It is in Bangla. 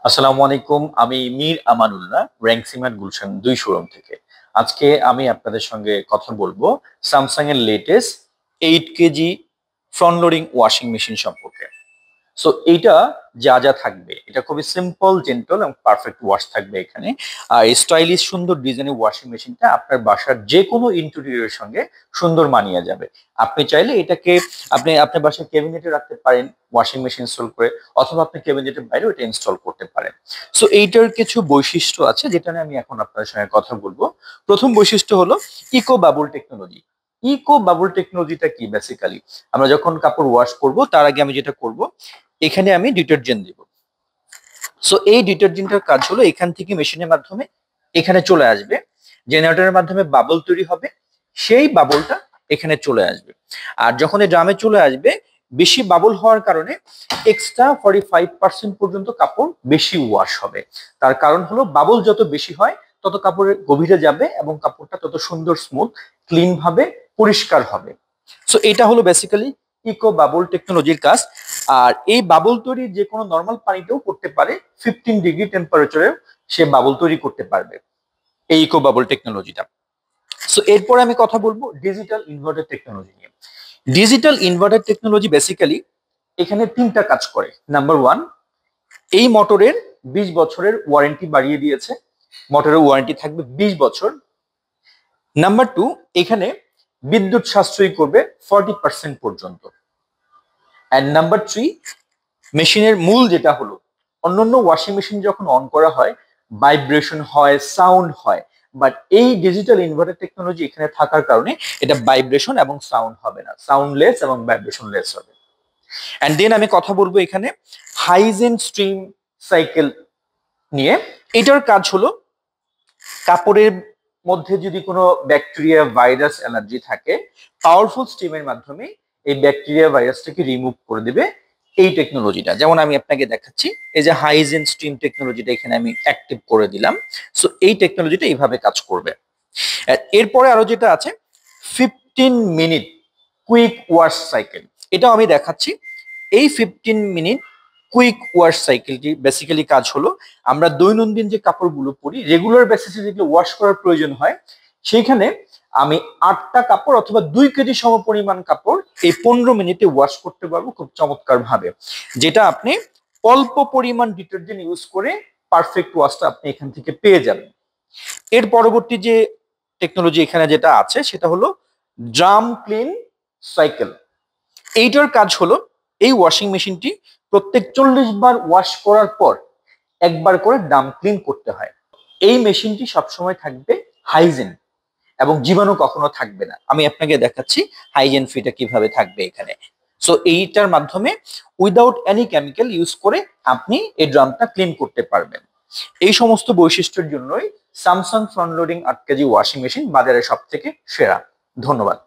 আসসালামু আলাইকুম। আমি মীর আমানুল্লাহ, র্যাঙ্কসিমার গুলশান ২ শোরুম থেকে। আজকে আমি আপনাদের সঙ্গে কথা বলবো স্যামসাং এর latest 8 KG front loading washing machine সম্পর্কে। সো এইটা যা যা থাকবে, এটা খুবই সিম্পল, জেন্টল এবং পারফেক্ট ওয়াশ থাকবে এখানে। আর স্টাইলিশ সুন্দর ডিজাইনের ওয়াশিং মেশিনটা আপনার বাসার যে কোনো ইন্টেরিয়রের সঙ্গে সুন্দর মানিয়ে যাবে। আপনি চাইলে এটাকে আপনি আপনার বাসার ক্যাবিনেটে রাখতে পারেন ওয়াশিং মেশিন ইনস্টল করে, অথবা আপনি ক্যাবিনেটের বাইরেও এটা ইনস্টল করতে পারেন। সো এইটার কিছু বৈশিষ্ট্য আছে যেটা নিয়ে আমি এখন আপনার সঙ্গে কথা বলবো। প্রথম বৈশিষ্ট্য হলো eco bubble technology. Eco bubble টেকনোলজিটা কি? বেসিক্যালি আমরা যখন কাপড় ওয়াশ করব তার আগে আমি যেটা করব, এখানে আমি ডিটারজেন্ট দিব। সো এই ডিটারজেন্টের কাজ হলো এখান থেকে মেশিনের মাধ্যমে এখানে চলে আসবে, জেনারেটরের মাধ্যমে বাবল তৈরি হবে, সেই বাবলটা এখানে চলে আসবে। আর যখন এই ড্রামে চলে আসবে, বেশি বাবল হওয়ার কারণে এক্সট্রা 45% পর্যন্ত কাপড় বেশি ওয়াশ হবে। তার কারণ হলো বাবল যত বেশি হয় তত কাপড়ের গভীরে যাবে এবং কাপড়টা তত সুন্দর, স্মুথ, ক্লিন ভাবে পরিষ্কার হবে। সো এটা হলো বেসিক্যালি ইকো বাবল টেকনোলজির কাজ। আর এই বাবল তৈরি যে কোনো নর্মাল পানিতেও করতে পারে, 15 ডিগ্রি টেম্পারেচারে সে বাবল তৈরি করতে পারবে এই ইকো বাবল টেকনোলজিটা। সো এরপরে আমি কথা বলবো ডিজিটাল ইনভার্টার টেকনোলজি নিয়ে। ডিজিটাল ইনভার্টার টেকনোলজি বেসিক্যালি এখানে তিনটা কাজ করে। নাম্বার ওয়ান, এই মোটরের 20 বছরের ওয়ারেন্টি বাড়িয়ে দিয়েছে, মোটরের ওয়ারেন্টি থাকবে 20 বছর। নাম্বার টু, এখানে বিদ্যুৎ সাশ্রয়ী করবে 40% পর্যন্ত। অ্যান্ড নাম্বার থ্রি, মেশিনের মূল যেটা হলো, অন্যান্য ওয়াশিং মেশিন যখন অন করা হয় ভাইব্রেশন হয়, সাউন্ড হয়, বাট এই ডিজিটাল ইনভার্টার টেকনোলজি এখানে থাকার কারণে এটা ভাইব্রেশন এবং সাউন্ড হবে না, সাউন্ডলেস এবং ভাইব্রেশনলেস হবে। অ্যান্ড দেন আমি কথা বলবো এখানে হাইজেন স্ট্রিম সাইকেল নিয়ে। এটার কাজ হলো কাপড়ের মধ্যে যদি কোনো ব্যাকটেরিয়া, ভাইরাস, অ্যালার্জি থাকে, পাওয়ারফুল স্টিমের মাধ্যমে এই ব্যাকটেরিয়া, ভাইরাসটাকে রিমুভ করে দেবে এই টেকনোলজিটা। যেমন আমি আপনাকে দেখাচ্ছি, এই যে হাইজেন স্টিম টেকনোলজিটা এখানে আমি অ্যাক্টিভ করে দিলাম। সো এই টেকনোলজিটা এইভাবে কাজ করবে। এরপরে আরো যেটা আছে 15 মিনিট কুইক ওয়াশ সাইকেল, এটাও আমি দেখাচ্ছি। এই 15 মিনিট কুইক ওয়াশ সাইকেলটি বেসিক্যালি কাজ হলো আমরা দৈনন্দিন যে কাপড়গুলো পরি, রেগুলার বেসিসে যেগুলো ওয়াশ করার প্রয়োজন হয়, সেইখানে আমি 8টা কাপড় অথবা 2 কেজি সম পরিমাণ কাপড় এই 15 মিনিটে ওয়াশ করতে পারবো খুব চমৎকার ভাবে, যেটা আপনি অল্প পরিমাণ ডিটারজেন্ট ইউজ করে পারফেক্ট ওয়াশটা আপনি এখান থেকে পেয়ে যাবেন। এর পরবর্তী যে টেকনোলজি এখানে যেটা আছে সেটা হলো ড্রাম ক্লিন সাইকেল। এইটার কাজ হলো এই ওয়াশিং মেশিনটি প্রত্যেক 40 বার ওয়াশ করার পর একবার করে ড্রাম ক্লিন করতে হয়। এই মেশিনটি সবসময় থাকবে হাইজেন এবং জীবাণু কখনো থাকবে না। আমি আপনাকে দেখাচ্ছি হাইজেন ফ্রিটা কিভাবে থাকবে এখানে। সো এইটার মাধ্যমে উইদাউট এনি কেমিক্যাল ইউজ করে আপনি এই ড্রামটা ক্লিন করতে পারবেন। এই সমস্ত বৈশিষ্ট্যের জন্যই Samsung front loading 8 KG washing machine বাজারে সব থেকে সেরা। ধন্যবাদ।